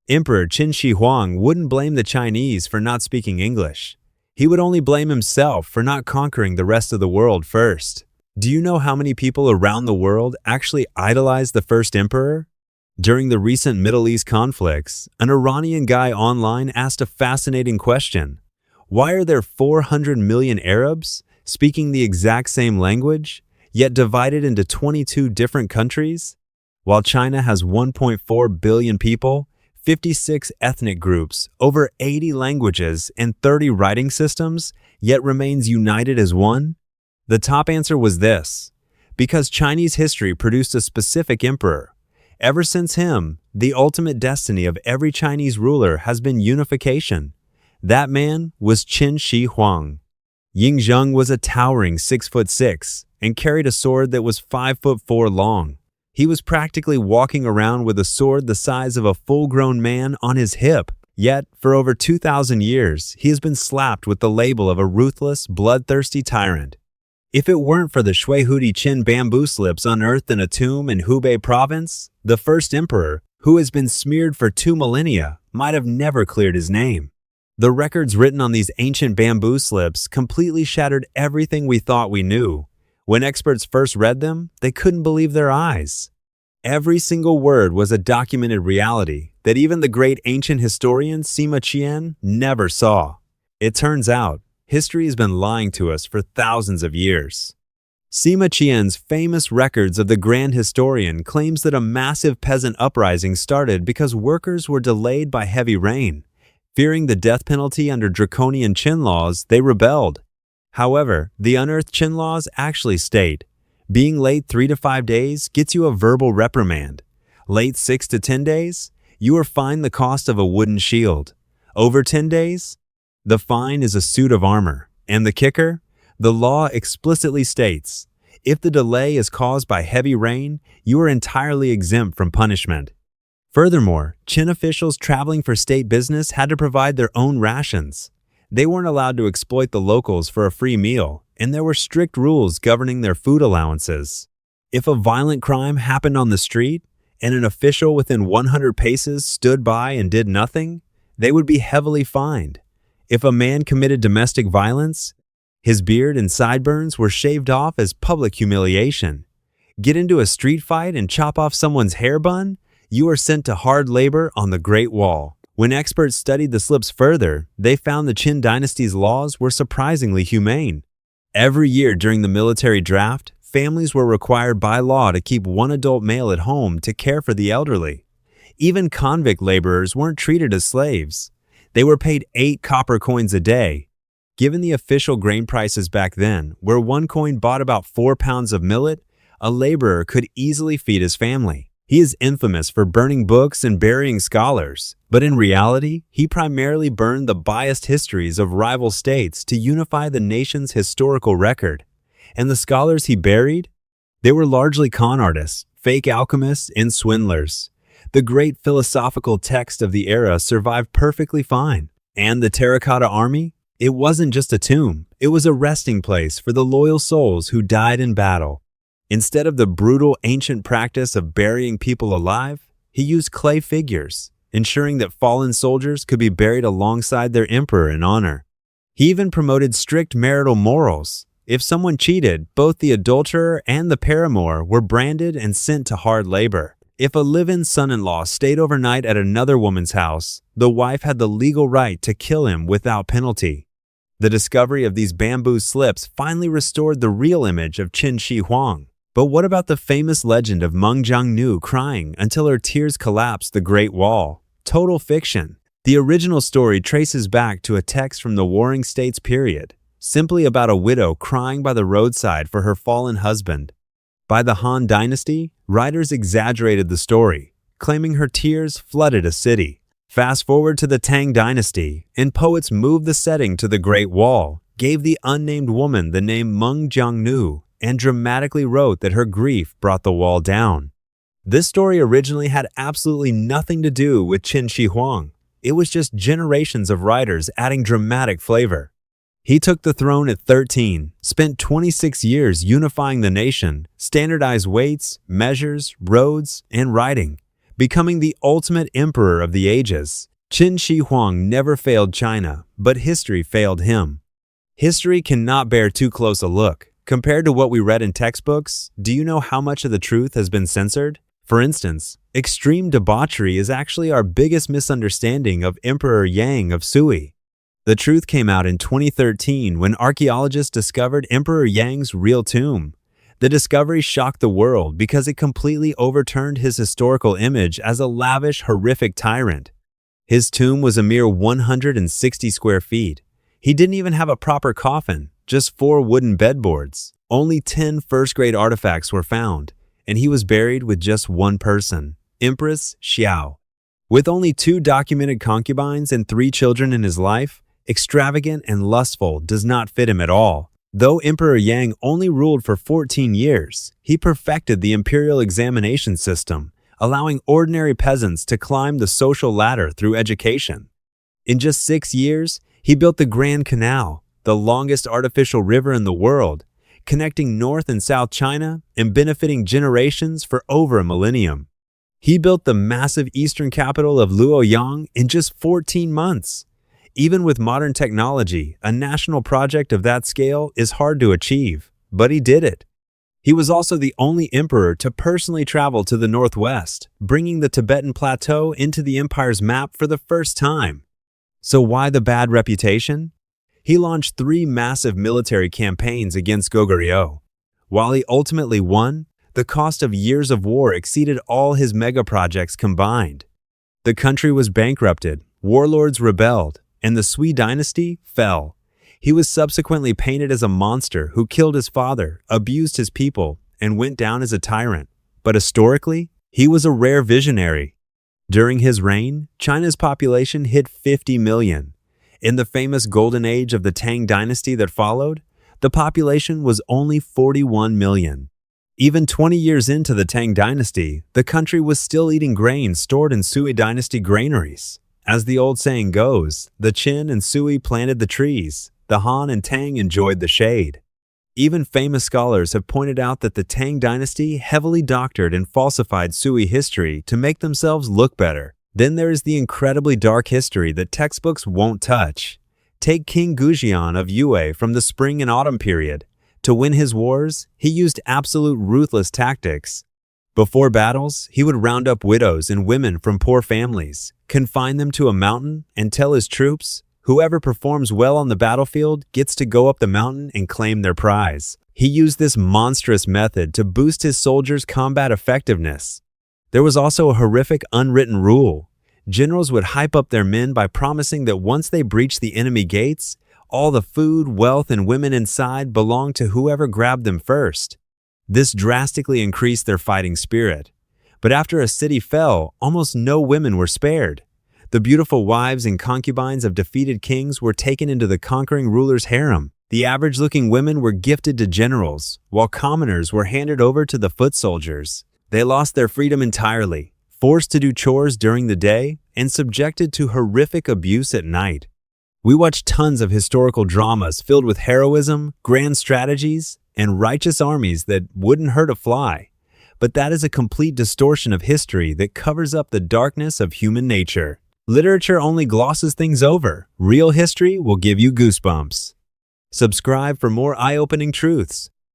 Emperor Qin Shi Huang wouldn't blame the Chinese for not speaking English. He would only blame himself for not conquering the rest of the world first. Do you know how many people around the world actually idolized the first emperor? During the recent Middle East conflicts, an Iranian guy online asked a fascinating question. Why are there 400 million Arabs speaking the exact same language, yet divided into 22 different countries? While China has 1.4 billion people, 56 ethnic groups, over 80 languages, and 30 writing systems, yet remains united as one? The top answer was this: because Chinese history produced a specific emperor. Ever since him, the ultimate destiny of every Chinese ruler has been unification. That man was Qin Shi Huang. Ying Zheng was a towering 6'6" and carried a sword that was 5'4" long. He was practically walking around with a sword the size of a full-grown man on his hip. Yet, for over 2,000 years, he has been slapped with the label of a ruthless, bloodthirsty tyrant. If it weren't for the Huihudi Qin bamboo slips unearthed in a tomb in Hubei province, the first emperor, who has been smeared for 2 millennia, might have never cleared his name. The records written on these ancient bamboo slips completely shattered everything we thought we knew. When experts first read them, they couldn't believe their eyes. Every single word was a documented reality that even the great ancient historian Sima Qian never saw. It turns out, history has been lying to us for thousands of years. Sima Qian's famous records of the Grand Historian claims that a massive peasant uprising started because workers were delayed by heavy rain. Fearing the death penalty under draconian Qin laws, they rebelled. However, the unearthed Qin laws actually state, being late 3 to 5 days gets you a verbal reprimand. Late 6 to 10 days, you are fined the cost of a wooden shield. Over 10 days, the fine is a suit of armor. And the kicker? The law explicitly states, if the delay is caused by heavy rain, you are entirely exempt from punishment. Furthermore, Qin officials traveling for state business had to provide their own rations. They weren't allowed to exploit the locals for a free meal, and there were strict rules governing their food allowances. If a violent crime happened on the street, and an official within 100 paces stood by and did nothing, they would be heavily fined. If a man committed domestic violence, his beard and sideburns were shaved off as public humiliation. Get into a street fight and chop off someone's hair bun, you are sent to hard labor on the Great Wall. When experts studied the slips further, they found the Qin dynasty's laws were surprisingly humane. Every year during the military draft, families were required by law to keep one adult male at home to care for the elderly. Even convict laborers weren't treated as slaves. They were paid 8 copper coins a day. Given the official grain prices back then, where 1 coin bought about 4 pounds of millet, a laborer could easily feed his family. He is infamous for burning books and burying scholars, but in reality, he primarily burned the biased histories of rival states to unify the nation's historical record. And the scholars he buried? They were largely con artists, fake alchemists, and swindlers. The great philosophical text of the era survived perfectly fine. And the terracotta army? It wasn't just a tomb, it was a resting place for the loyal souls who died in battle. Instead of the brutal ancient practice of burying people alive, he used clay figures, ensuring that fallen soldiers could be buried alongside their emperor in honor. He even promoted strict marital morals. If someone cheated, both the adulterer and the paramour were branded and sent to hard labor. If a live-in son-in-law stayed overnight at another woman's house, the wife had the legal right to kill him without penalty. The discovery of these bamboo slips finally restored the real image of Qin Shi Huang. But what about the famous legend of Meng Jiangnu crying until her tears collapsed the Great Wall? Total fiction. The original story traces back to a text from the Warring States period, simply about a widow crying by the roadside for her fallen husband. By the Han Dynasty, writers exaggerated the story, claiming her tears flooded a city. Fast forward to the Tang Dynasty, and poets moved the setting to the Great Wall, gave the unnamed woman the name Meng Jiangnu, and dramatically wrote that her grief brought the wall down. This story originally had absolutely nothing to do with Qin Shi Huang. It was just generations of writers adding dramatic flavor. He took the throne at 13, spent 26 years unifying the nation, standardized weights, measures, roads, and writing. becoming the ultimate emperor of the ages. Qin Shi Huang never failed China, but history failed him. History cannot bear too close a look. Compared to what we read in textbooks, do you know how much of the truth has been censored? For instance, extreme debauchery is actually our biggest misunderstanding of Emperor Yang of Sui. The truth came out in 2013 when archaeologists discovered Emperor Yang's real tomb. The discovery shocked the world because it completely overturned his historical image as a lavish, horrific tyrant. His tomb was a mere 160 square feet. He didn't even have a proper coffin, just 4 wooden bedboards. Only 10 first-grade artifacts were found, and he was buried with just one person, Empress Xiao. With only 2 documented concubines and 3 children in his life, extravagant and lustful does not fit him at all. Though Emperor Yang only ruled for 14 years, he perfected the imperial examination system, allowing ordinary peasants to climb the social ladder through education. In just 6 years, he built the Grand Canal, the longest artificial river in the world, connecting North and South China and benefiting generations for over a millennium. He built the massive eastern capital of Luoyang in just 14 months. Even with modern technology, a national project of that scale is hard to achieve, but he did it. He was also the only emperor to personally travel to the northwest, bringing the Tibetan Plateau into the empire's map for the first time. So why the bad reputation? He launched 3 massive military campaigns against Goguryeo. While he ultimately won, the cost of years of war exceeded all his mega-projects combined. The country was bankrupted, warlords rebelled, and the Sui dynasty fell. He was subsequently painted as a monster who killed his father, abused his people, and went down as a tyrant. But historically, he was a rare visionary. During his reign, China's population hit 50 million. In the famous golden age of the Tang dynasty that followed, the population was only 41 million. Even 20 years into the Tang dynasty, the country was still eating grain stored in Sui dynasty granaries. As the old saying goes, the Qin and Sui planted the trees, the Han and Tang enjoyed the shade. Even famous scholars have pointed out that the Tang dynasty heavily doctored and falsified Sui history to make themselves look better. Then there is the incredibly dark history that textbooks won't touch. Take King Gujian of Hubei from the spring and autumn period. To win his wars, he used absolute ruthless tactics. Before battles, he would round up widows and women from poor families, confine them to a mountain, and tell his troops, whoever performs well on the battlefield gets to go up the mountain and claim their prize. He used this monstrous method to boost his soldiers' combat effectiveness. There was also a horrific unwritten rule. Generals would hype up their men by promising that once they breached the enemy gates, all the food, wealth, and women inside belonged to whoever grabbed them first. This drastically increased their fighting spirit. But after a city fell, almost no women were spared. The beautiful wives and concubines of defeated kings were taken into the conquering ruler's harem. The average-looking women were gifted to generals, while commoners were handed over to the foot soldiers. They lost their freedom entirely, forced to do chores during the day, and subjected to horrific abuse at night. We watch tons of historical dramas filled with heroism, grand strategies, and righteous armies that wouldn't hurt a fly. But that is a complete distortion of history that covers up the darkness of human nature. Literature only glosses things over. Real history will give you goosebumps. Subscribe for more eye-opening truths.